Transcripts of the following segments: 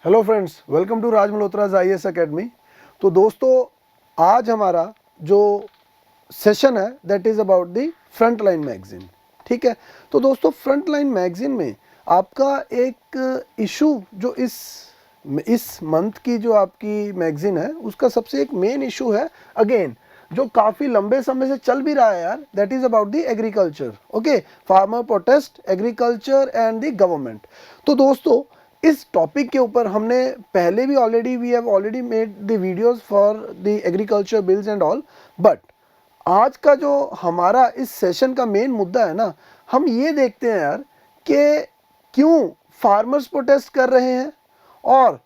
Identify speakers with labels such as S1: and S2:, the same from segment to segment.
S1: Hello friends, welcome to Raj Malhotra's IAS academy. तो दोस्तों, आज हमारा जो सेशन है that is about the Frontline magazine. ठीक है, तो दोस्तों फ्रंट लाइन मैगज़ीन में आपका एक इशू जो इस मंथ की जो आपकी मैगज़ीन है उसका सबसे एक मेन इशू है, अगेन जो काफ़ी लंबे समय से चल भी रहा है यार, that is about the agriculture. Okay, farmer protest, agriculture and the government. तो दोस्तों इस टॉपिक के ऊपर हमने पहले भी we have already made the videos for the agriculture bills and all, but आज का जो हमारा इस सेशन का मेन मुद्दा है ना, हम ये देखते हैं यार कि क्यों फार्मर्स प्रोटेस्ट कर रहे हैं, और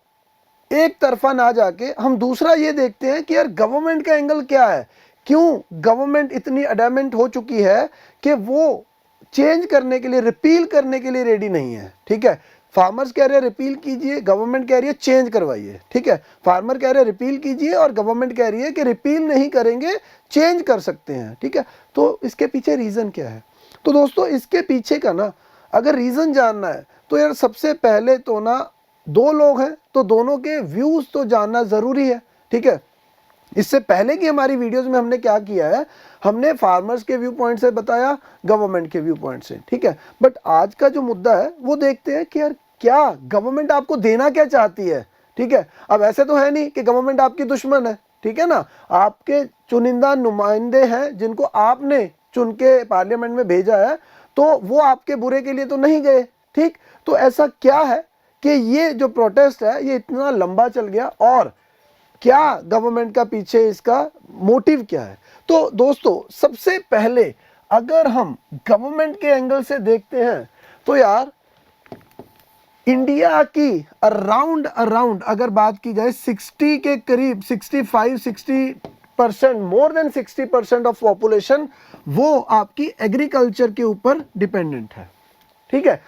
S1: एक तरफा ना जाके हम दूसरा ये देखते हैं कि यार गवर्नमेंट का एंगल क्या है, क्यों गवर्नमेंट इतनी अडैमेंट हो चुकी है कि वो चेंज करने के लिए, रिपील करने के लिए रेडी नहीं है। ठीक है, फार्मर्स कह रहे हैं रिपील कीजिए, गवर्नमेंट कह रही है चेंज करवाइए। ठीक है, फार्मर कह रहे हैं रिपील कीजिए और गवर्नमेंट कह रही है कि रिपील नहीं करेंगे, चेंज कर सकते हैं। ठीक है, तो इसके पीछे रीज़न क्या है? तो दोस्तों इसके पीछे का ना अगर रीज़न जानना है तो यार सबसे पहले तो ना दो लोग हैं तो दोनों के व्यूज़ तो जानना ज़रूरी है। ठीक है, इससे पहले की हमारी वीडियोस में हमने क्या किया है, हमने फार्मर्स के व्यू पॉइंट से बताया, गवर्नमेंट के व्यू पॉइंट से। ठीक है, बट आज का जो मुद्दा है वो देखते हैं कि यार क्या गवर्नमेंट आपको देना क्या चाहती है। ठीक है, अब ऐसे तो है नहीं कि गवर्नमेंट आपकी दुश्मन है। ठीक है ना, आपके चुनिंदा नुमाइंदे हैं जिनको आपने चुन के पार्लियामेंट में भेजा है, तो वो आपके बुरे के लिए तो नहीं गए। ठीक, तो ऐसा क्या है कि ये जो प्रोटेस्ट है ये इतना लंबा चल गया, और क्या गवर्नमेंट का पीछे इसका मोटिव क्या है? तो दोस्तों सबसे पहले अगर हम गवर्नमेंट के एंगल से देखते हैं तो यार इंडिया की अराउंड अगर बात की जाए 60 के करीब 65-60%, मोर देन 60% ऑफ पॉपुलेशन वो आपकी एग्रीकल्चर के ऊपर डिपेंडेंट है। ठीक है,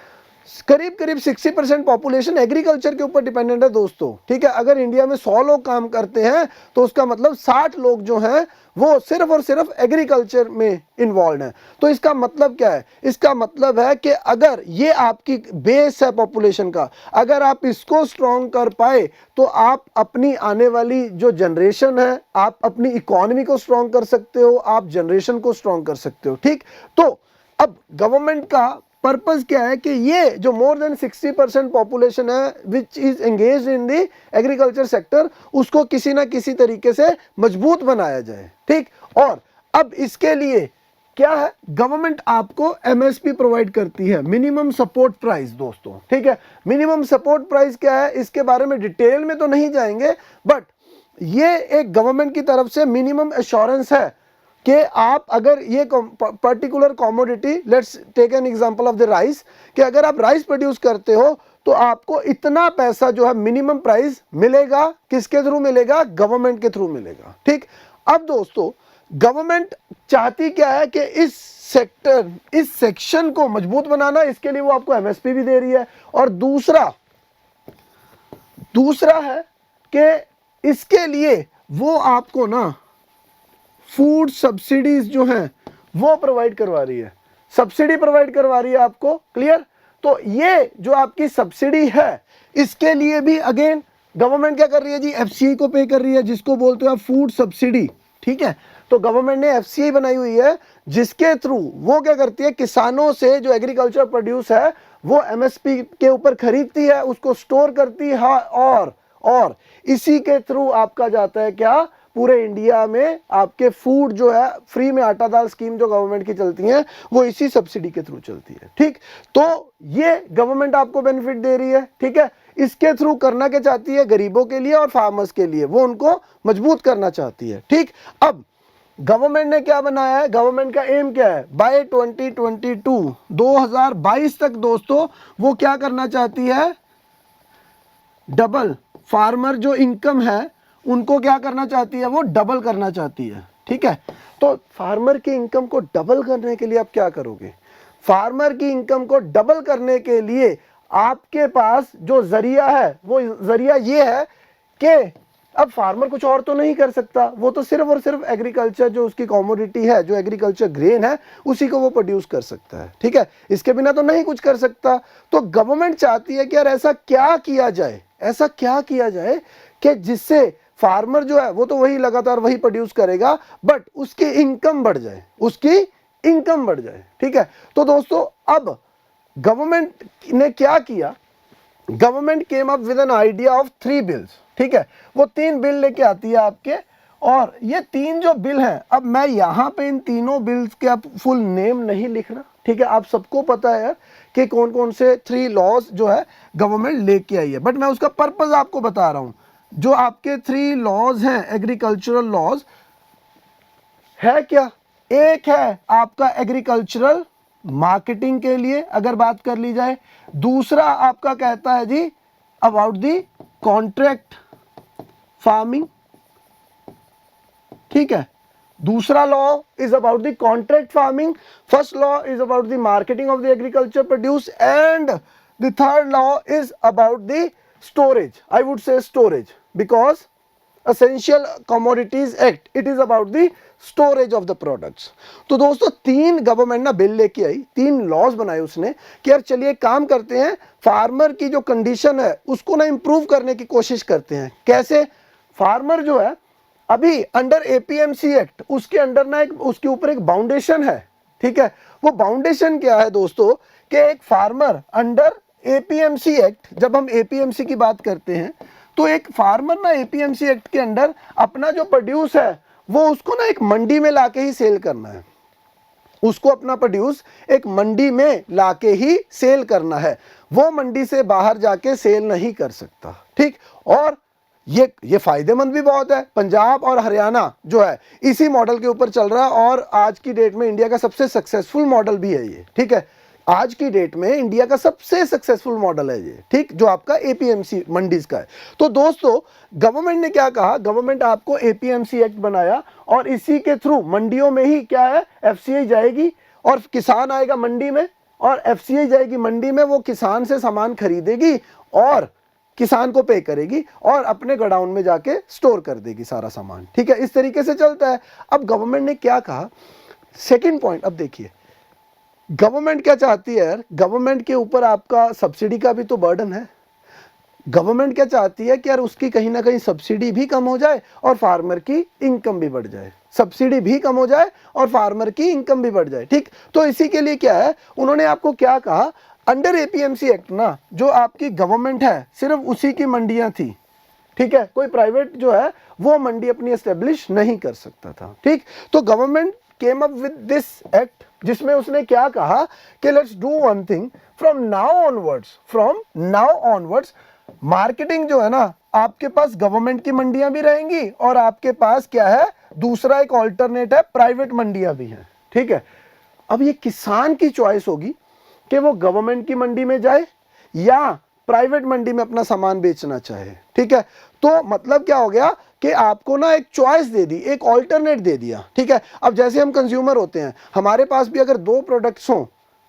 S1: करीब 60% पॉपुलेशन एग्रीकल्चर के ऊपर डिपेंडेंट है दोस्तों। ठीक है, अगर इंडिया में 100 लोग काम करते हैं तो उसका मतलब 60 लोग जो हैं वो सिर्फ और सिर्फ एग्रीकल्चर में इन्वॉल्व हैं। तो इसका मतलब क्या है? इसका मतलब है कि अगर ये आपकी बेस है पॉपुलेशन का, अगर आप इसको स्ट्रॉन्ग कर पाए तो आप अपनी आने वाली जो जनरेशन है, आप अपनी इकोनॉमी को स्ट्रॉन्ग कर सकते हो, आप जनरेशन को स्ट्रॉन्ग कर सकते हो। ठीक, तो अब गवर्नमेंट का पर्पस क्या है कि ये जो मोर देन 60% पॉपुलेशन है which is engaged in the agriculture sector, उसको किसी ना किसी तरीके से मजबूत बनाया जाए। ठीक, और अब इसके लिए क्या है, गवर्नमेंट आपको एमएसपी प्रोवाइड करती है, मिनिमम सपोर्ट प्राइस दोस्तों। ठीक है, मिनिमम सपोर्ट प्राइस क्या है इसके बारे में डिटेल में तो नहीं जाएंगे, बट ये एक गवर्नमेंट की तरफ से मिनिमम एश्योरेंस है कि आप अगर ये particular commodity, let's take an example of the rice, कि अगर आप राइस प्रोड्यूस करते हो तो आपको इतना पैसा जो है मिनिमम प्राइस मिलेगा। किसके थ्रू मिलेगा? गवर्नमेंट के थ्रू मिलेगा। ठीक, अब दोस्तों गवर्नमेंट चाहती क्या है कि इस सेक्शन को मजबूत बनाना, इसके लिए वो आपको एमएसपी भी दे रही है, और दूसरा है कि इसके लिए वो आपको ना फूड सब्सिडीज जो हैं वो प्रोवाइड करवा रही है, सब्सिडी प्रोवाइड करवा रही है आपको। क्लियर? तो ये जो आपकी सब्सिडी है इसके लिए भी अगेन गवर्नमेंट क्या कर रही है जी? एफसीआई को पे कर रही है, जिसको बोलते हो आप फूड सब्सिडी। ठीक है, तो गवर्नमेंट ने एफसीआई बनाई हुई है जिसके थ्रू वो क्या करती है, किसानों से जो एग्रीकल्चर प्रोड्यूस है वो एमएसपी के ऊपर खरीदती है, उसको स्टोर करती है, और इसी के थ्रू आपका जाता है क्या, पूरे इंडिया में आपके फूड जो है, फ्री में आटा दाल स्कीम जो गवर्नमेंट की चलती है वो इसी सब्सिडी के थ्रू चलती है। ठीक, तो ये गवर्नमेंट आपको बेनिफिट दे रही है। ठीक है, इसके थ्रू करना क्या चाहती है? गरीबों के लिए और फार्मर्स के लिए वो उनको मजबूत करना चाहती है। ठीक, अब गवर्नमेंट ने क्या बनाया है, गवर्नमेंट का एम क्या है, बाय 2022 तक दोस्तों वो क्या करना चाहती है, डबल फार्मर जो इनकम है उनको क्या करना चाहती है, वो डबल करना चाहती है। ठीक है, तो फार्मर की इनकम को डबल करने के लिए आप क्या करोगे? फार्मर की इनकम को डबल करने के लिए आपके पास जो जरिया है वो जरिया ये है कि अब फार्मर कुछ और तो नहीं कर सकता, वो तो सिर्फ और सिर्फ एग्रीकल्चर जो उसकी कॉमोडिटी है, जो एग्रीकल्चर ग्रेन है, उसी को वो प्रोड्यूस कर सकता है, ठीक है, इसके बिना तो नहीं कुछ कर सकता। तो गवर्नमेंट चाहती है कि यार ऐसा क्या किया जाए, ऐसा क्या किया जाए कि जिससे फार्मर जो है वो तो वही लगातार वही प्रोड्यूस करेगा, बट उसकी इनकम बढ़ जाए, उसकी इनकम बढ़ जाए, ठीक है। तो दोस्तों अब गवर्नमेंट ने क्या किया, government came up with an idea of 3 bills, ठीक है, वो 3 बिल लेके आती है आपके, और ये 3 जो बिल हैं, अब मैं यहाँ पे इन तीनों बिल्स के अब फुल नेम नहीं लिख रहा, ठीक है, आप सबको पता है यार कि कौन कौन से 3 लॉज जो है गवर्नमेंट लेके आई है, बट मैं उसका पर्पस आपको बता रहा हूँ। जो आपके 3 लॉज हैं एग्रीकल्चरल लॉज है क्या, एक है आपका एग्रीकल्चरल मार्केटिंग के लिए अगर बात कर ली जाए, दूसरा आपका कहता है जी अबाउट दी कॉन्ट्रैक्ट फार्मिंग, ठीक है, दूसरा law is about the contract farming, first law is about the marketing of the agriculture produce, and the third law is about the storage, I would say storage, because Essential Commodities Act, it is about the storage of the products। तो दोस्तों 3 government ना bill लेके आई, 3 laws बनाए उसने कि यार चलिए काम करते हैं, फार्मर की जो कंडीशन है उसको ना इंप्रूव करने की कोशिश करते हैं। कैसे, फार्मर जो है अभी अंडर एपीएमसी एक्ट, उसके अंडर ना एक उसके ऊपर एक बाउंडेशन है, ठीक है, वो बाउंडेशन क्या है दोस्तों कि एक फार्मर अंडर एपीएमसी एक्ट, जब हम एपीएमसी की बात करते हैं तो एक फार्मर ना एपीएमसी एक्ट के अंडर अपना जो प्रोड्यूस है वो उसको ना एक मंडी में लाके ही सेल करना है, उसको अपना प्रोड्यूस एक मंडी में लाके ही सेल करना है, वो मंडी से बाहर जाके सेल नहीं कर सकता, ठीक। और ये फायदेमंद भी बहुत है, पंजाब और हरियाणा जो है इसी मॉडल के ऊपर चल रहा है, और आज की डेट में इंडिया का सबसे सक्सेसफुल मॉडल भी है ये, ठीक है, आज की डेट में इंडिया का सबसे सक्सेसफुल मॉडल है ये, ठीक, जो आपका एपीएमसी मंडीज का है। तो दोस्तों गवर्नमेंट ने क्या कहा, गवर्नमेंट आपको एपीएमसी एक्ट बनाया और इसी के थ्रू मंडियों में ही क्या है एफसीआई जाएगी और किसान आएगा मंडी में, और एफसीआई जाएगी मंडी में, वो किसान से सामान खरीदेगी और किसान को पे करेगी और अपने गोडाउन में जाके स्टोर कर देगी सारा सामान, ठीक है, इस तरीके से चलता है। अब गवर्नमेंट ने क्या कहा, सेकेंड पॉइंट, अब देखिए गवर्नमेंट क्या चाहती है यार, गवर्नमेंट के ऊपर आपका सब्सिडी का भी तो बर्डन है। गवर्नमेंट क्या चाहती है कि यार उसकी कहीं ना कहीं सब्सिडी भी कम हो जाए और फार्मर की इनकम भी बढ़ जाए, सब्सिडी भी कम हो जाए और फार्मर की इनकम भी बढ़ जाए, ठीक। तो इसी के लिए क्या है, उन्होंने आपको क्या कहा, अंडर एपीएमसी एक्ट ना जो आपकी गवर्नमेंट है सिर्फ उसी की मंडियां थी, ठीक है, कोई प्राइवेट जो है वो मंडी अपनी एस्टेब्लिश नहीं कर सकता था, ठीक। तो government came up with this act जिसमें उसने क्या कहा कि let's do one thing, from now onwards marketing जो है ना आपके पास गवर्नमेंट की मंडियां भी रहेंगी और आपके पास क्या है दूसरा एक ऑल्टरनेट है प्राइवेट मंडियां भी हैं, ठीक है। अब ये किसान की चॉइस होगी कि वो गवर्नमेंट की मंडी में जाए या प्राइवेट मंडी में अपना सामान बेचना चाहे, ठीक है। तो मतलब क्या हो गया कि आपको ना एक चॉइस दे दी, एक ऑल्टरनेट दे दिया, ठीक है। अब जैसे हम कंज्यूमर होते हैं, हमारे पास भी अगर 2 प्रोडक्ट्स हों,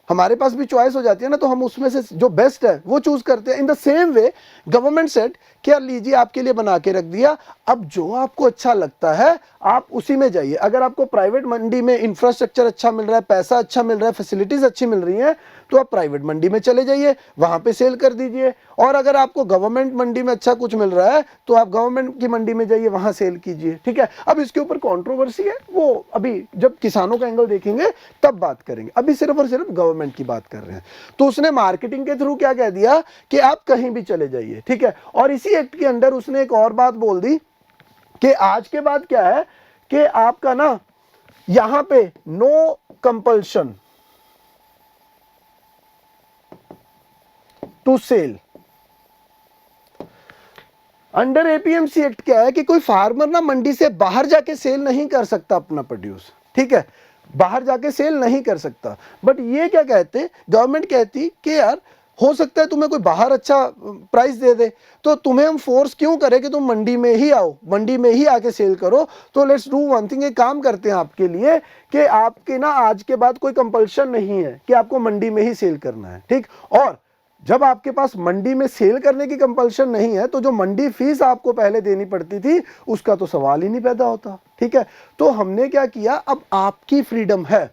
S1: हमारे पास भी चॉइस हो जाती है ना, तो हम उसमें से जो बेस्ट है वो चूज करते हैं। In the same way government set क्या लीजिए आपके लिए बना के रख दिया, अब जो आपको अच्छा लगता है आप उसी में जाइए। अगर आपको प्राइवेट मंडी में इंफ्रास्ट्रक्चर अच्छा मिल रहा है, पैसा अच्छा मिल रहा है, फैसिलिटीज अच्छी मिल रही हैं, तो आप प्राइवेट मंडी में चले जाइए, वहां पे सेल कर दीजिए। और अगर आपको गवर्नमेंट मंडी में अच्छा कुछ मिल रहा है तो आप गवर्नमेंट की मंडी में जाइए, वहां सेल कीजिए, ठीक है। अब इसके ऊपर कंट्रोवर्सी है, वो अभी जब किसानों का एंगल देखेंगे तब बात करेंगे, अभी सिर्फ और सिर्फ गवर्नमेंट की बात कर रहे हैं। तो उसने मार्केटिंग के थ्रू क्या कह दिया कि आप कहीं भी चले जाइए, ठीक है। और इसी एक्ट के अंडर उसने एक और बात बोल दी कि आज के बाद क्या है कि आपका ना यहां पे no compulsion to sell. Under APMC act क्या है कि कोई फार्मर ना मंडी से बाहर जाके सेल नहीं कर सकता अपना प्रोड्यूस, ठीक है, बाहर जाके सेल नहीं कर सकता। बट ये क्या कहते, गवर्नमेंट कहती कि यार हो सकता है तुम्हें कोई बाहर अच्छा प्राइस दे दे, तो तुम्हें हम फोर्स क्यों करें कि तुम मंडी में ही आओ, मंडी में ही आके सेल करो। तो लेट्स डू वन थिंग, एक काम करते हैं आपके लिए कि आपके ना आज के बाद कोई कंपल्शन नहीं है कि आपको मंडी में ही सेल करना है, ठीक। और जब आपके पास मंडी में सेल करने की कंपल्शन नहीं है तो जो मंडी फीस आपको पहले देनी पड़ती थी उसका तो सवाल ही नहीं पैदा होता। ठीक है, तो हमने क्या किया, अब आपकी फ्रीडम है,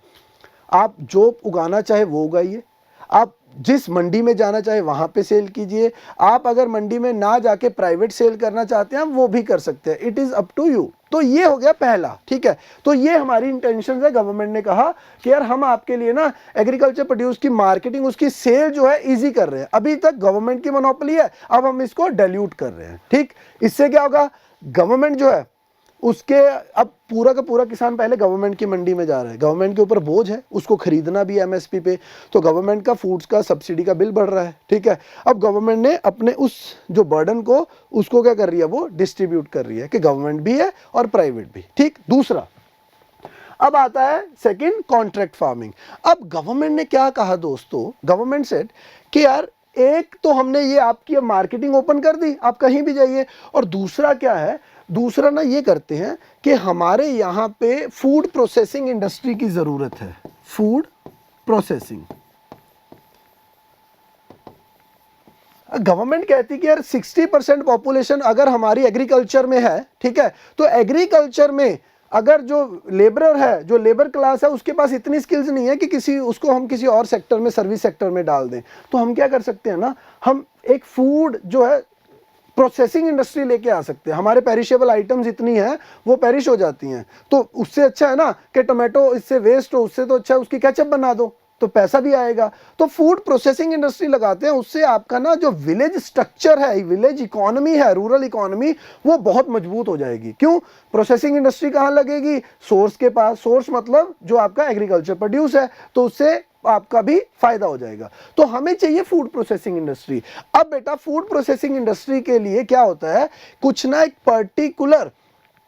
S1: आप जो उगाना चाहे वो उगाइए, आप जिस मंडी में जाना चाहे वहां पे सेल कीजिए, आप अगर मंडी में ना जाके प्राइवेट सेल करना चाहते हैं वो भी कर सकते हैं, it is up to you. तो ये हो गया पहला। ठीक है, तो ये हमारी इंटेंशन है। गवर्नमेंट ने कहा कि यार हम आपके लिए ना एग्रीकल्चर प्रोड्यूस की मार्केटिंग, उसकी सेल जो है इजी कर रहे हैं। अभी तक गवर्नमेंट की मोनोपोली है, अब हम इसको डाइल्यूट कर रहे हैं। ठीक, इससे क्या होगा, गवर्नमेंट जो है उसके अब पूरा का पूरा किसान पहले गवर्नमेंट की मंडी में जा रहा है, गवर्नमेंट के ऊपर बोझ है, उसको खरीदना भी एमएसपी पे, तो गवर्नमेंट का फूड्स का सब्सिडी का बिल बढ़ रहा है। ठीक है, अब गवर्नमेंट ने अपने उस जो बर्डन को उसको क्या कर रही है, वो डिस्ट्रीब्यूट कर रही है कि गवर्नमेंट भी है और प्राइवेट भी। ठीक, दूसरा अब आता है सेकंड, कॉन्ट्रैक्ट फार्मिंग। अब गवर्नमेंट ने क्या कहा दोस्तों, गवर्नमेंट सेड कि यार एक तो हमने ये आपकी मार्केटिंग ओपन कर दी, आप कहीं भी जाइए, और दूसरा क्या है, दूसरा ना ये करते हैं कि हमारे यहाँ पे फूड प्रोसेसिंग इंडस्ट्री की जरूरत है। फूड प्रोसेसिंग, गवर्नमेंट कहती कि यार 60% पॉपुलेशन अगर हमारी एग्रीकल्चर में है, ठीक है, तो एग्रीकल्चर में अगर जो लेबरर है, जो लेबर क्लास है, उसके पास इतनी स्किल्स नहीं है कि किसी उसको हम किसी और सेक्टर में, सर्विस सेक्टर में डाल दें, तो हम क्या कर सकते हैं ना, हम एक फूड जो है प्रोसेसिंग इंडस्ट्री लेके आ सकते हैं। हमारे पेरिशेबल आइटम्स इतनी हैं वो पेरिश हो जाती हैं, तो उससे अच्छा है ना कि टोमेटो इससे वेस्ट हो, उससे तो अच्छा है उसकी केचप बना दो, तो पैसा भी आएगा। तो फूड प्रोसेसिंग इंडस्ट्री लगाते हैं, उससे आपका ना जो विलेज स्ट्रक्चर है, विलेज इकोनॉमी है, रूरल इकोनॉमी, वो बहुत मजबूत हो जाएगी। क्यों, प्रोसेसिंग इंडस्ट्री कहाँ लगेगी, सोर्स के पास, सोर्स मतलब जो आपका एग्रीकल्चर प्रोड्यूस है, तो उससे आपका भी फायदा हो जाएगा। तो हमें चाहिए फूड प्रोसेसिंग इंडस्ट्री। अब बेटा फूड प्रोसेसिंग इंडस्ट्री के लिए क्या होता है, कुछ ना एक पर्टिकुलर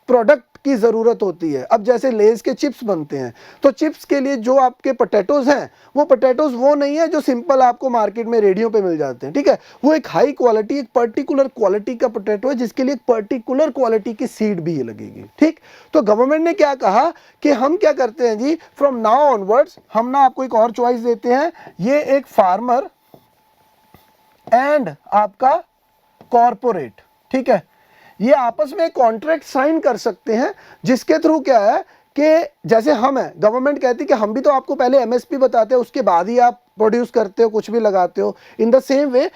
S1: प्रोडक्ट की जरूरत होती है। अब जैसे लेज के चिप्स बनते हैं, तो चिप्स के लिए जो आपके पोटैटोज हैं, वो पोटैटोज वो नहीं है जो सिंपल आपको मार्केट में रेडियो पे मिल जाते हैं। ठीक है, वो एक हाई क्वालिटी, एक पर्टिकुलर क्वालिटी का पोटैटो है, जिसके लिए एक पर्टिकुलर क्वालिटी की सीड भी लगेगी। ठीक, तो गवर्नमेंट ने क्या कहा कि हम क्या करते हैं जी, फ्रॉम नाउ ऑनवर्ड्स हम ना आपको एक और चॉइस देते हैं, ये एक फार्मर एंड आपका कॉर्पोरेट, ठीक है, ये आपस में कॉन्ट्रैक्ट साइन कर सकते हैं, जिसके थ्रू क्या है कि जैसे हम हैं, गवर्नमेंट कहती है कि हम भी तो आपको पहले एमएसपी बताते हैं, उसके बाद ही आप प्रोड्यूस करते हो, कुछ भी लगाते हो। इन द सेम वे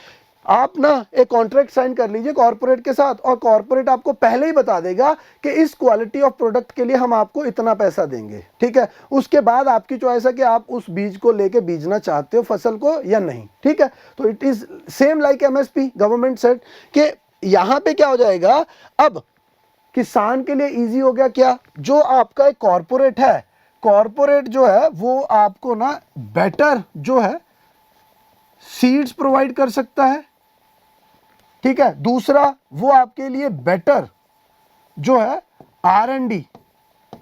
S1: आप ना एक कॉन्ट्रैक्ट साइन कर लीजिए कॉर्पोरेट के साथ, और कॉर्पोरेट आपको पहले ही बता देगा कि इस क्वालिटी ऑफ प्रोडक्ट के लिए हम आपको इतना पैसा देंगे। ठीक है, उसके बाद आपकी चॉइस है कि आप उस बीज को लेके बीजना चाहते हो फसल को या नहीं। ठीक है, तो it is same like MSP. Government said कि यहां पे क्या हो जाएगा, अब किसान के लिए इजी हो गया क्या, जो आपका एक कॉर्पोरेट है, कॉर्पोरेट जो है वो आपको ना बेटर जो है सीड्स प्रोवाइड कर सकता है। ठीक है, दूसरा वो आपके लिए बेटर जो है R&D,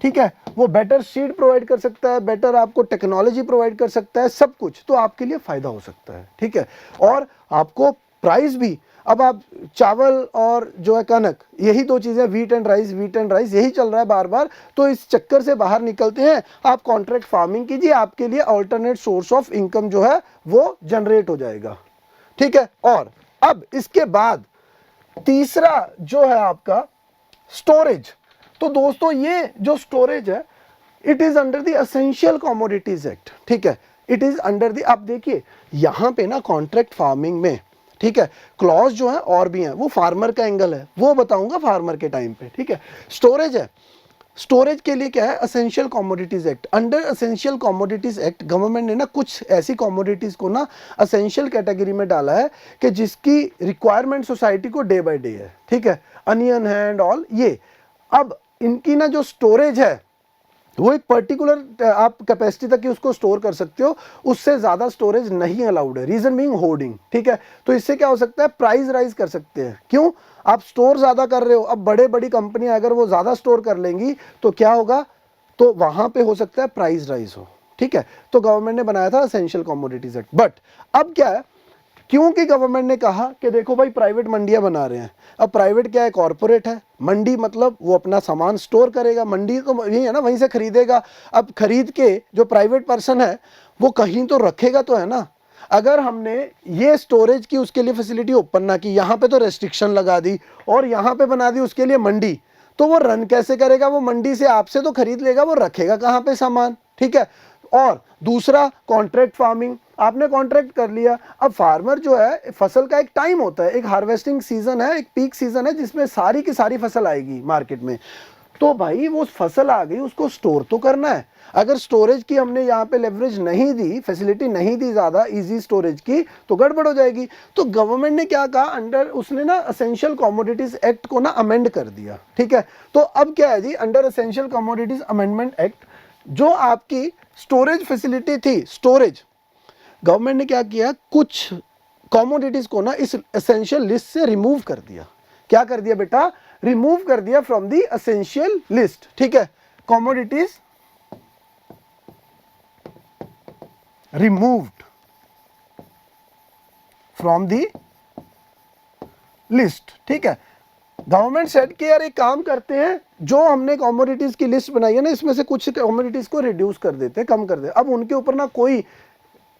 S1: ठीक है, वो बेटर सीड प्रोवाइड कर सकता है, बेटर आपको टेक्नोलॉजी प्रोवाइड कर सकता है, सब कुछ तो आपके लिए फायदा हो सकता है। ठीक है, और आपको प्राइस भी, अब आप चावल और जो है कनक, यही दो चीजें, वीट एंड राइस यही चल रहा है बार बार, तो इस चक्कर से बाहर निकलते हैं, आप कॉन्ट्रैक्ट फार्मिंग कीजिए, आपके लिए अल्टरनेट सोर्स ऑफ इनकम जो है वो जनरेट हो जाएगा। ठीक है, और अब इसके बाद तीसरा जो है आपका स्टोरेज। तो दोस्तों ये जो स्टोरेज है, it is under the essential commodities act. ठीक है, इट इज अंडर द, आप देखिए यहां पे ना कॉन्ट्रैक्ट फार्मिंग में, ठीक है, क्लॉज जो है और भी है, वो फार्मर का एंगल है, वो बताऊंगा फार्मर के टाइम पे। ठीक है, स्टोरेज है, स्टोरेज के लिए क्या है, essential commodities act. Under essential commodities act government ने ना कुछ ऐसी कमोडिटीज को ना एसेंशियल कैटेगरी में डाला है कि जिसकी रिक्वायरमेंट सोसाइटी को डे बाय डे है। ठीक है, अनियन है एंड ऑल ये, अब इनकी ना जो स्टोरेज है वो एक पर्टिकुलर आप कैपेसिटी तक ही उसको स्टोर कर सकते हो, उससे ज्यादा स्टोरेज नहीं अलाउड है, रीजन बीइंग होर्डिंग। ठीक है, तो इससे क्या हो सकता है, प्राइस राइज कर सकते हैं। क्यों, आप स्टोर ज्यादा कर रहे हो, अब बड़ी कंपनियां अगर वो ज्यादा स्टोर कर लेंगी तो क्या होगा, तो वहां पे हो सकता है प्राइस राइज हो। ठीक है, तो गवर्नमेंट ने बनाया था एसेंशियल कमोडिटीज एक्ट। बट अब क्या है, क्योंकि गवर्नमेंट ने कहा कि देखो भाई प्राइवेट मंडियां बना रहे हैं, अब प्राइवेट क्या है, कॉर्पोरेट है, मंडी मतलब वो अपना सामान स्टोर करेगा, मंडी तो यही है ना, वहीं से खरीदेगा। अब खरीद के जो प्राइवेट पर्सन है वो कहीं तो रखेगा तो है ना, अगर हमने ये स्टोरेज की उसके लिए फैसिलिटी ओपन ना की, यहाँ पे तो रेस्ट्रिक्शन लगा दी और यहाँ पे बना दी उसके लिए मंडी, तो वो रन कैसे करेगा? वो मंडी से आपसे तो खरीद लेगा, वो रखेगा कहाँ पे सामान, ठीक है। और दूसरा कॉन्ट्रैक्ट फार्मिंग, आपने कॉन्ट्रैक्ट कर लिया। अब फार्मर जो है, फसल का एक टाइम होता है, एक हार्वेस्टिंग सीजन है, एक पीक सीजन है जिसमें सारी की सारी फसल आएगी मार्केट में। तो भाई वो फसल आ गई, उसको स्टोर तो करना है। अगर स्टोरेज की हमने यहाँ पे लेवरेज नहीं दी, फैसिलिटी नहीं दी ज़्यादा इजी स्टोरेज की, तो गड़बड़ हो जाएगी। तो गवर्नमेंट ने क्या कहा, अंडर उसने ना असेंशियल कमोडिटीज एक्ट को ना अमेंड कर दिया, ठीक है। तो अब क्या है जी, under essential commodities amendment act, जो आपकी स्टोरेज फैसिलिटी थी, स्टोरेज, गवर्नमेंट ने क्या किया, कुछ कमोडिटीज को ना इस एसेंशियल लिस्ट से रिमूव कर दिया। क्या कर दिया बेटा? रिमूव कर दिया फ्रॉम दी एसेंशियल लिस्ट, ठीक है। Commodities removed from the list, ठीक है। गवर्नमेंट सेट के यार एक काम करते हैं, जो हमने कमोडिटीज की लिस्ट बनाई है ना, इसमें से कुछ कमोडिटीज को रिड्यूस कर देते हैं, कम कर देते हैं। अब उनके ऊपर ना कोई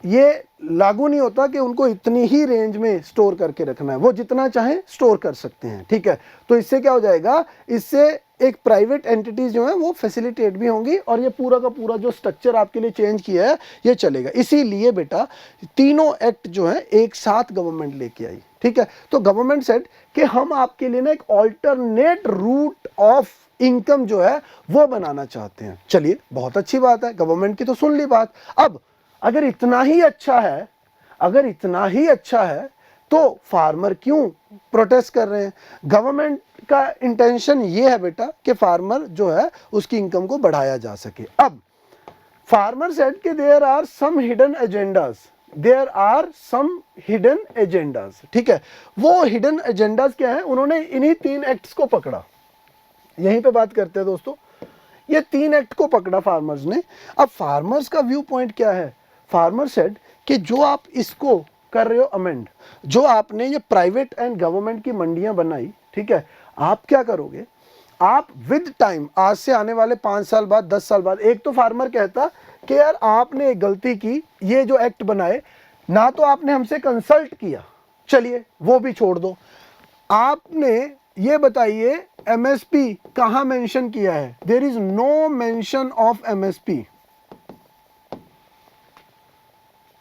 S1: ये लागू नहीं होता कि उनको इतनी ही रेंज में स्टोर करके रखना है, वो जितना चाहे स्टोर कर सकते हैं, ठीक है। तो इससे क्या हो जाएगा, इससे एक प्राइवेट एंटिटीज जो है वो फैसिलिटेट भी होंगी और ये पूरा का पूरा जो स्ट्रक्चर आपके लिए चेंज किया है ये चलेगा। इसीलिए बेटा तीनों एक्ट जो है एक साथ गवर्नमेंट लेके आई, ठीक है। तो गवर्नमेंट सेट कि हम आपके लिए ना एक ऑल्टरनेट रूट ऑफ इनकम जो है वो बनाना चाहते हैं। चलिए बहुत अच्छी बात है, गवर्नमेंट की तो सुन ली बात। अब अगर इतना ही अच्छा है, अगर इतना ही अच्छा है तो फार्मर क्यों प्रोटेस्ट कर रहे हैं? गवर्नमेंट का इंटेंशन ये है बेटा कि फार्मर जो है उसकी इनकम को बढ़ाया जा सके। अब फार्मर सेड कि there are some hidden agendas, there are some hidden agendas, ठीक है। वो हिडन एजेंडाज क्या है? उन्होंने इन्हीं 3 एक्ट्स को पकड़ा। यहीं पे बात करते हैं दोस्तों, ये 3 एक्ट को पकड़ा फार्मर्स ने। अब फार्मर्स का व्यू पॉइंट क्या है? फार्मर सेड कि जो आप इसको कर रहे हो अमेंड, जो आपने ये प्राइवेट एंड गवर्नमेंट की मंडियां बनाई, ठीक है, आप क्या करोगे? आप विद टाइम, आज से आने वाले 5 साल बाद, 10 साल बाद, एक तो फार्मर कहता कि यार आपने एक गलती की, ये जो एक्ट बनाए ना तो आपने हमसे कंसल्ट किया, चलिए वो भी छोड़ दो। आपने ये बताइए एमएसपी कहां मेंशन किया है? There is no mention of MSP.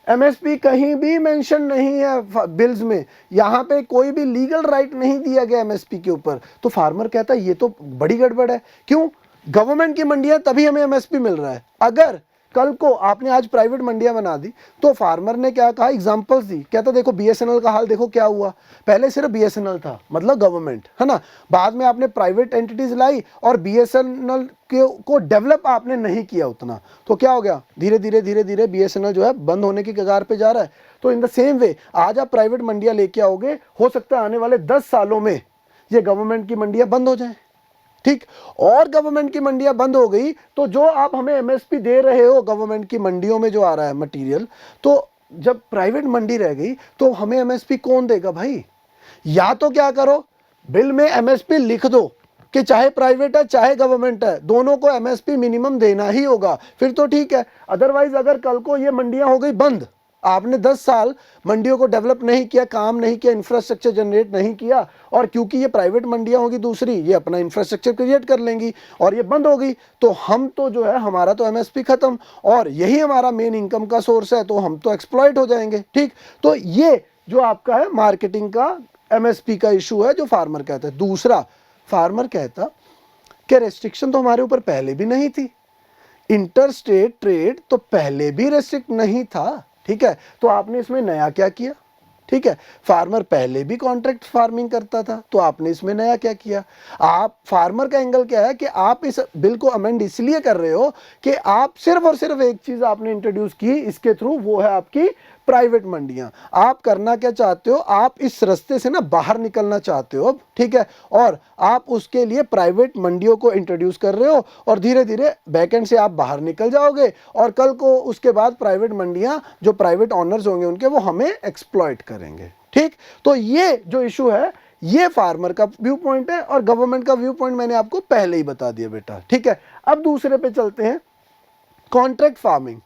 S1: MSP कहीं भी मेंशन नहीं है बिल्स में, यहां पे कोई भी लीगल राइट नहीं दिया गया एमएसपी के ऊपर। तो फार्मर कहता है ये तो बड़ी गड़बड़ है। क्यों? गवर्नमेंट की मंडियां तभी हमें एमएसपी मिल रहा है। अगर कल को आपने आज प्राइवेट मंडियां बना दी तो फार्मर ने क्या कहा, एग्जांपल्स दी, कहता देखो बीएसएनएल का हाल देखो क्या हुआ। पहले सिर्फ बीएसएनएल था, मतलब गवर्नमेंट, है ना। बाद में आपने प्राइवेट एंटिटीज लाई और बीएसएनएल को डेवलप आपने नहीं किया उतना, तो क्या हो गया, धीरे धीरे धीरे धीरे बीएसएनएल जो है बंद होने की कगार पे जा रहा है। तो इन द सेम वे आज आप प्राइवेट मंडियां लेके आओगे, हो सकता है आने वाले 10 सालों में ये गवर्नमेंट की मंडियां बंद हो जाएं, ठीक। और गवर्नमेंट की मंडियां बंद हो गई तो जो आप हमें एमएसपी दे रहे हो गवर्नमेंट की मंडियों में जो आ रहा है मटेरियल, तो जब प्राइवेट मंडी रह गई तो हमें एमएसपी कौन देगा भाई? या तो क्या करो, बिल में एमएसपी लिख दो कि चाहे प्राइवेट है चाहे गवर्नमेंट है, दोनों को एमएसपी मिनिमम देना ही होगा, फिर तो ठीक है। अदरवाइज अगर कल को ये मंडियां हो गई बंद, आपने 10 साल मंडियों को डेवलप नहीं किया, काम नहीं किया, इंफ्रास्ट्रक्चर जनरेट नहीं किया, और क्योंकि ये प्राइवेट मंडियां होगी दूसरी, ये अपना इंफ्रास्ट्रक्चर क्रिएट कर लेंगी और ये बंद हो गई, तो हम तो जो है हमारा तो एमएसपी खत्म और यही हमारा मेन इनकम का सोर्स है, तो हम तो एक्सप्लॉइट हो जाएंगे, ठीक। तो ये जो आपका है मार्केटिंग का एमएसपी का इशू है जो फार्मर कहता है। दूसरा, फार्मर कहता कि रेस्ट्रिक्शन तो हमारे ऊपर पहले भी नहीं थी, इंटर स्टेट ट्रेड तो पहले भी रेस्ट्रिक्ट नहीं था, ठीक है, तो आपने इसमें नया क्या किया? ठीक है, फार्मर पहले भी कॉन्ट्रैक्ट फार्मिंग करता था, तो आपने इसमें नया क्या किया? आप फार्मर का एंगल क्या है कि आप इस बिल को अमेंड इसलिए कर रहे हो कि आप सिर्फ और सिर्फ एक चीज आपने इंट्रोड्यूस की इसके थ्रू, वो है आपकी प्राइवेट मंडियां। आप करना क्या चाहते हो? आप इस रास्ते से ना बाहर निकलना चाहते हो, ठीक है, और आप उसके लिए प्राइवेट मंडियों को इंट्रोड्यूस कर रहे हो और धीरे धीरे बैकएंड से आप बाहर निकल जाओगे और कल को उसके बाद प्राइवेट मंडियां जो प्राइवेट ऑनर्स होंगे उनके, वो हमें एक्सप्लॉइट करेंगे, ठीक। तो ये जो इशू है ये फार्मर का व्यू पॉइंट है और गवर्नमेंट का व्यू पॉइंट मैंने आपको पहले ही बता दिया बेटा, ठीक है। अब दूसरे पे चलते हैं, कॉन्ट्रैक्ट फार्मिंग।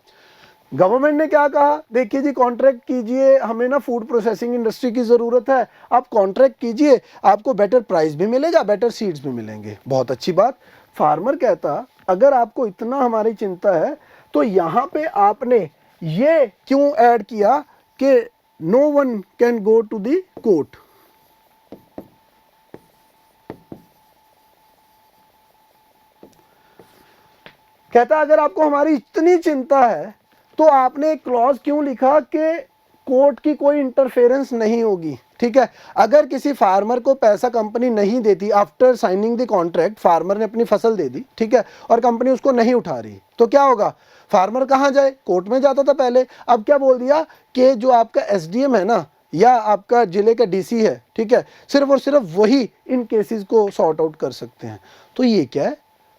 S1: गवर्नमेंट ने क्या कहा, देखिए जी कॉन्ट्रैक्ट कीजिए, हमें ना फूड प्रोसेसिंग इंडस्ट्री की ज़रूरत है, आप कॉन्ट्रैक्ट कीजिए, आपको बेटर प्राइस भी मिलेगा, बेटर सीड्स भी मिलेंगे। बहुत अच्छी बात। फार्मर कहता अगर आपको इतना हमारी चिंता है तो यहाँ पे आपने ये क्यों ऐड किया कि no one can go to the court. कहता अगर आपको हमारी इतनी चिंता है तो आपने एक क्लॉज क्यों लिखा कि कोर्ट की कोई इंटरफेरेंस नहीं होगी। ठीक है, अगर किसी फार्मर को पैसा कंपनी नहीं देती, after signing the contract farmer ने अपनी फसल दे दी, ठीक है, और कंपनी उसको नहीं उठा रही, तो क्या होगा, फार्मर कहाँ जाए, कोर्ट में जाता था पहले। अब क्या बोल दिया कि जो आपका एसडीएम है ना, या आपका जिले का डीसी है, ठीक है, सिर्फ और सिर्फ वही इन केसेस को सॉर्ट आउट कर सकते हैं। तो ये क्या है,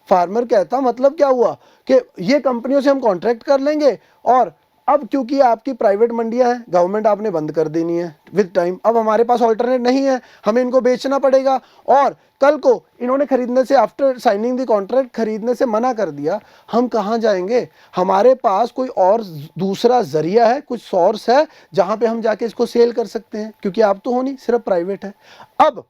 S1: फार्मर कहता मतलब क्या हुआ कि ये कंपनियों से हम कॉन्ट्रैक्ट कर लेंगे, और अब क्योंकि आपकी प्राइवेट मंडियां हैं, गवर्नमेंट आपने बंद कर देनी है विद टाइम, अब हमारे पास ऑल्टरनेट नहीं है, हमें इनको बेचना पड़ेगा, और कल को इन्होंने खरीदने से, आफ्टर साइनिंग द कॉन्ट्रैक्ट खरीदने से मना कर दिया, हम कहाँ जाएंगे, हमारे पास कोई और दूसरा जरिया है, कुछ सोर्स है जहां पे हम जाके इसको सेल कर सकते हैं, क्योंकि आप तो हो नहीं, सिर्फ प्राइवेट है। अब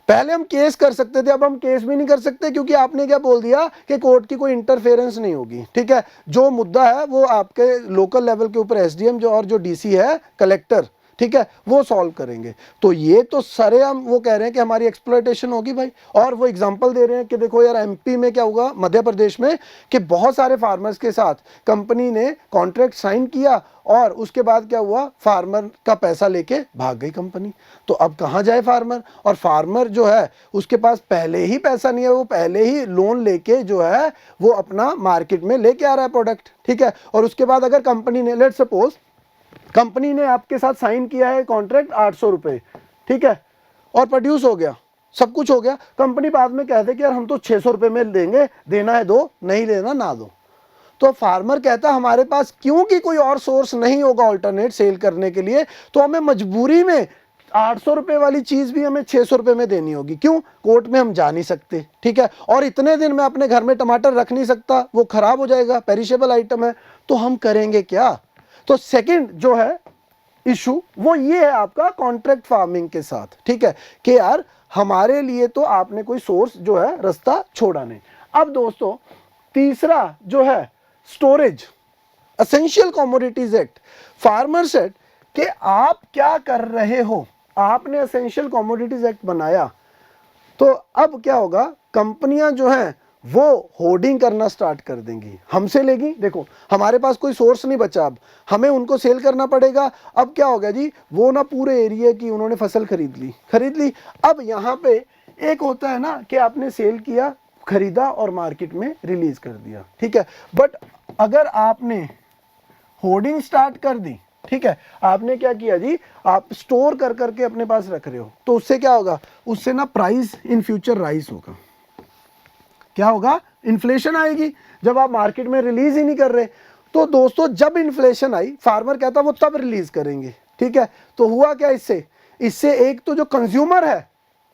S1: पहले हम केस कर सकते थे, अब हम केस भी नहीं कर सकते, क्योंकि आपने क्या बोल दिया कि कोर्ट की कोई इंटरफेरेंस नहीं होगी। ठीक है, जो मुद्दा है वो आपके लोकल लेवल के ऊपर एसडीएम जो और जो डीसी है, कलेक्टर, ठीक है, वो सॉल्व करेंगे। तो ये तो सरेआम वो कह रहे हैं कि हमारी एक्सप्लॉयटेशन होगी भाई, और वो एग्जांपल दे रहे हैं कि देखो यार एमपी में क्या होगा, मध्य प्रदेश में, कि बहुत सारे फार्मर्स के साथ कंपनी ने कॉन्ट्रैक्ट साइन किया और उसके बाद क्या हुआ, फार्मर का पैसा लेके भाग गई कंपनी। तो अब कहाँ जाए फार्मर, और फार्मर जो है उसके पास पहले ही पैसा नहीं है, वो पहले ही लोन लेके जो है वो अपना मार्केट में लेके आ रहा है प्रोडक्ट, ठीक है, और उसके बाद अगर कंपनी ने, लेट्स सपोज कंपनी ने आपके साथ साइन किया है कॉन्ट्रैक्ट 800 रुपये, ठीक है, और प्रोड्यूस हो गया, सब कुछ हो गया, कंपनी बाद में कहते कि यार हम तो 600 रुपये में देंगे, देना है दो, नहीं लेना ना दो। तो फार्मर कहता हमारे पास क्योंकि कोई और सोर्स नहीं होगा ऑल्टरनेट सेल करने के लिए, तो हमें मजबूरी में 800 रुपये वाली चीज भी हमें 600 रुपये में देनी होगी। क्यों, कोर्ट में हम जा नहीं सकते, ठीक है, और इतने दिन मैं अपने घर में टमाटर रख नहीं सकता, वो खराब हो जाएगा, पेरिशेबल आइटम है, तो हम करेंगे क्या। तो सेकंड जो है इशू वो ये है आपका कॉन्ट्रैक्ट फार्मिंग के साथ, ठीक है, कि यार हमारे लिए तो आपने कोई सोर्स जो है रास्ता छोड़ा नहीं। अब दोस्तों तीसरा जो है storage, essential commodities act, farmer set कि आप क्या कर रहे हो, आपने एसेंशियल कमोडिटीज एक्ट बनाया, तो अब क्या होगा, कंपनियां जो हैं वो होर्डिंग करना स्टार्ट कर देंगी, हमसे लेगी, देखो हमारे पास कोई सोर्स नहीं बचा, अब हमें उनको सेल करना पड़ेगा। अब क्या हो गया जी, वो ना पूरे एरिया की उन्होंने फसल खरीद ली। अब यहाँ पे एक होता है ना कि आपने सेल किया, खरीदा और मार्केट में रिलीज कर दिया, ठीक है, बट अगर आपने होर्डिंग स्टार्ट कर दी, ठीक है, आपने क्या किया जी, आप स्टोर कर करके अपने पास रख रहे हो, तो उससे क्या होगा, उससे ना प्राइस इन फ्यूचर राइज होगा, क्या होगा, इन्फ्लेशन आएगी, जब आप मार्केट में रिलीज ही नहीं कर रहे। तो दोस्तों जब इन्फ्लेशन आई, फार्मर कहता वो तब रिलीज करेंगे, ठीक है, तो हुआ क्या इससे एक तो जो कंज्यूमर है,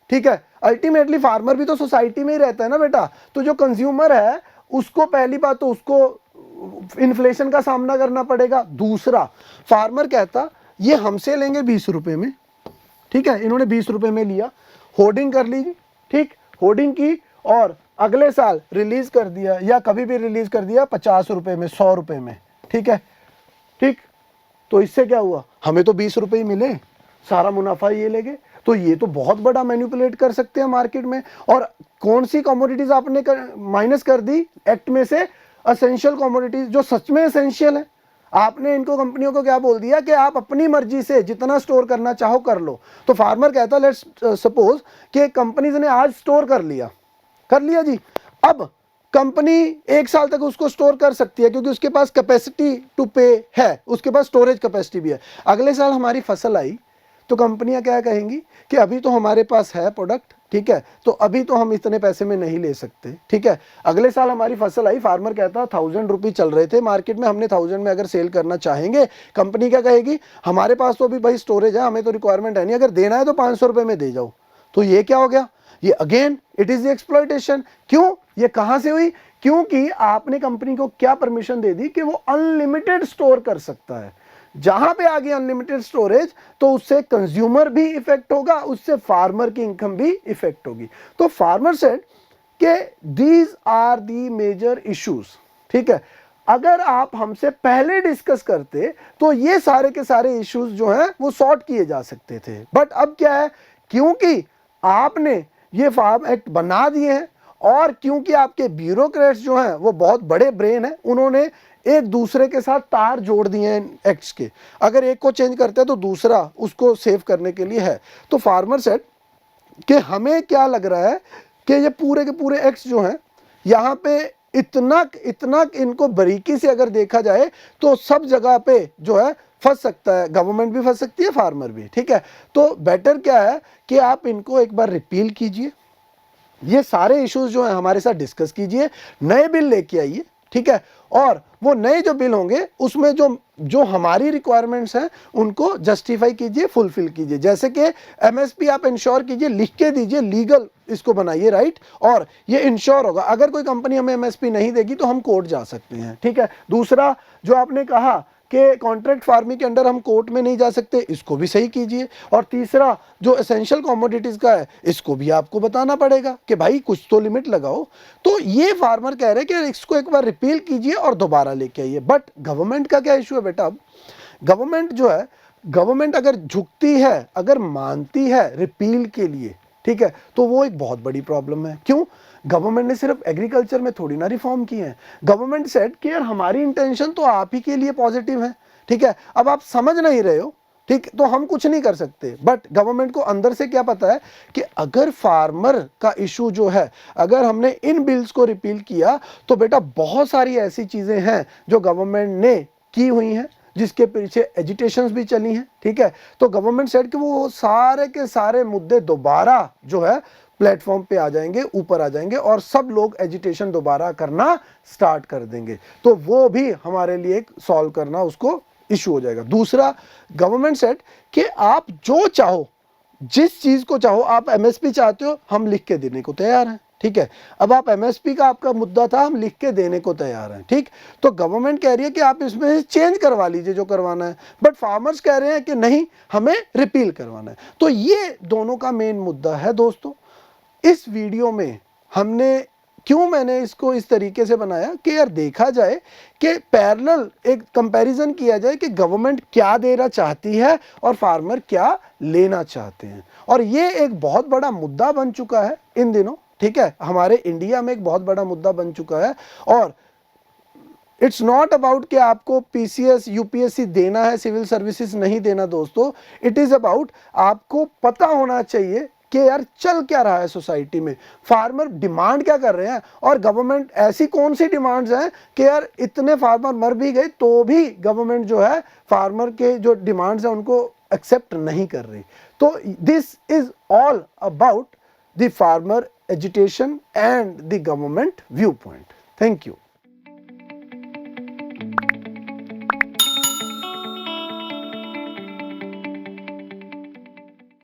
S1: ठीक है, अल्टीमेटली फार्मर भी तो सोसाइटी में ही रहता है ना बेटा, तो जो कंज्यूमर है उसको पहली बात तो उसको इन्फ्लेशन का सामना करना पड़ेगा। दूसरा, फार्मर कहता ये हमसे लेंगे 20 रुपए में, ठीक है, इन्होंने 20 रुपए में लिया, होर्डिंग कर ली, ठीक, होर्डिंग की और अगले साल रिलीज कर दिया, या कभी भी रिलीज कर दिया 50 रुपए में, 100 रुपए में, ठीक है, ठीक, तो इससे क्या हुआ, हमें तो 20 रुपए ही मिले, सारा मुनाफा ये ले गए। तो ये तो बहुत बड़ा मैनिपुलेट कर सकते हैं मार्केट में। और कौन सी कमोडिटीज आपने माइनस कर दी एक्ट में से, एसेंशियल कमोडिटीज जो सच में एसेंशियल है। आपने इनको कंपनियों को क्या बोल दिया कि आप अपनी मर्जी से जितना स्टोर करना चाहो कर लो। तो फार्मर कहता लेट्स सपोज कि कंपनीज ने आज स्टोर कर लिया जी, अब कंपनी 1 साल तक उसको स्टोर कर सकती है क्योंकि उसके पास कैपेसिटी टू पे है, उसके पास स्टोरेज कैपेसिटी भी है। अगले साल हमारी फसल आई तो कंपनियां क्या कहेंगी कि अभी तो हमारे पास है प्रोडक्ट, ठीक है, तो अभी तो हम इतने पैसे में नहीं ले सकते, ठीक है। अगले साल हमारी फसल आई, फार्मर कहता 1000 रुपये चल रहे थे मार्केट में, हमने 1000 में अगर सेल करना चाहेंगे, कंपनी क्या कहेगी, हमारे पास तो अभी भाई स्टोरेज है, हमें तो रिक्वायरमेंट है नहीं, अगर देना है तो 500 रुपये में दे जाओ। तो ये क्या हो गया, ये again it is the exploitation. क्यों, ये कहां से हुई? क्योंकि आपने कंपनी को क्या परमिशन दे दी कि वो अनलिमिटेड स्टोर कर सकता है। जहां पे आ गई अनलिमिटेड स्टोरेज तो उससे कंज्यूमर भी इफेक्ट होगा, उससे फार्मर की इनकम भी इफेक्ट होगी। तो फार्मर सेड कि these are the major issues. ठीक है, अगर आप हमसे पहले डिस्कस करते तो ये सारे के सारे इश्यूज जो हैं वो सॉर्ट किए जा सकते थे। बट अब क्या है, क्योंकि आपने ये फार्म एक्ट बना दिए हैं और क्योंकि आपके ब्यूरोक्रेट्स जो हैं वो बहुत बड़े ब्रेन हैं, उन्होंने एक दूसरे के साथ तार जोड़ दिए हैं एक्ट्स के। अगर एक को चेंज करते हैं तो दूसरा उसको सेव करने के लिए है। तो फार्मर सेड कि हमें क्या लग रहा है कि ये पूरे के पूरे एक्ट्स जो हैं यहाँ पे इतना इनको बारीकी से अगर देखा जाए तो सब जगह पे जो है फंस सकता है, गवर्नमेंट भी फंस सकती है, फार्मर भी। ठीक है, तो बेटर क्या है कि आप इनको एक बार रिपील कीजिए, ये सारे इश्यूज जो हैं हमारे साथ डिस्कस कीजिए, नए बिल लेके आइए। ठीक है, और वो नए जो बिल होंगे उसमें जो हमारी रिक्वायरमेंट्स हैं उनको जस्टिफाई कीजिए, फुलफिल कीजिए। जैसे कि एमएसपी आप इंश्योर कीजिए, लिख के दीजिए, लीगल इसको बनाइए, राइट, और ये इंश्योर होगा। अगर कोई कंपनी हमें एमएसपी नहीं देगी तो हम कोर्ट जा सकते हैं। ठीक है, दूसरा जो आपने कहा कि कॉन्ट्रैक्ट फार्मिंग के अंडर हम कोर्ट में नहीं जा सकते, इसको भी सही कीजिए। और तीसरा जो एसेंशियल कमोडिटीज का है इसको भी आपको बताना पड़ेगा कि भाई कुछ तो लिमिट लगाओ। तो ये फार्मर कह रहे हैं कि इसको एक बार रिपील कीजिए और दोबारा लेके आइए। बट गवर्नमेंट का क्या इशू है बेटा? अब गवर्नमेंट जो है, गवर्नमेंट अगर झुकती है, अगर मानती है रिपील के लिए, ठीक है, तो वो एक बहुत बड़ी प्रॉब्लम है। क्यों? गवर्नमेंट ने सिर्फ एग्रीकल्चर में थोड़ी ना रिफॉर्म किए हैं। गवर्नमेंट सेड कि यार हमारी इंटेंशन तो आप ही के लिए पॉजिटिव है। ठीक है, अब आप समझ नहीं रहे हो, ठीक, तो हम कुछ नहीं कर सकते। बट गवर्नमेंट को अंदर से क्या पता है कि अगर फार्मर का इशू जो है, अगर हमने इन बिल्स को रिपील किया तो बेटा बहुत सारी ऐसी चीजें हैं जो गवर्नमेंट ने की हुई हैं, जिसके पीछे एजिटेशंस भी चली हैं। ठीक है, तो गवर्नमेंट सेड कि वो सारे के सारे मुद्दे दोबारा जो है प्लेटफॉर्म पे आ जाएंगे, ऊपर आ जाएंगे और सब लोग एजिटेशन दोबारा करना स्टार्ट कर देंगे। तो वो भी हमारे लिए एक सॉल्व करना उसको इशू हो जाएगा। दूसरा, गवर्नमेंट सेट कि आप जो चाहो, जिस चीज को चाहो, आप एमएसपी चाहते हो हम लिख के देने को तैयार हैं। ठीक है, अब आप एमएसपी का आपका मुद्दा था, हम लिख के देने को तैयार हैं। ठीक, तो गवर्नमेंट कह रही है कि आप इसमें चेंज करवा लीजिए जो करवाना है, बट फार्मर्स कह रहे हैं कि नहीं, हमें रिपील करवाना है। तो ये दोनों का मेन मुद्दा है दोस्तों। इस वीडियो में हमने मैंने इसको इस तरीके से बनाया कि यार देखा जाए कि पैरेलल एक कंपैरिजन किया जाए कि गवर्नमेंट क्या देना चाहती है और फार्मर क्या लेना चाहते हैं। और ये एक बहुत बड़ा मुद्दा बन चुका है इन दिनों। ठीक है, हमारे इंडिया में एक बहुत बड़ा मुद्दा बन चुका है। और इट्स नॉट अबाउट कि आपको पीसीएस यूपीएससी देना है, सिविल सर्विसेज नहीं देना दोस्तों। इट इज अबाउट आपको पता होना चाहिए कि यार चल क्या रहा है सोसाइटी में, फार्मर डिमांड क्या कर रहे हैं, और गवर्नमेंट ऐसी कौन सी डिमांड्स हैं कि यार इतने फार्मर मर भी गए तो भी गवर्नमेंट जो है फार्मर के जो डिमांड्स हैं उनको एक्सेप्ट नहीं कर रही। तो this is all about the farmer agitation and the government view point. Thank you.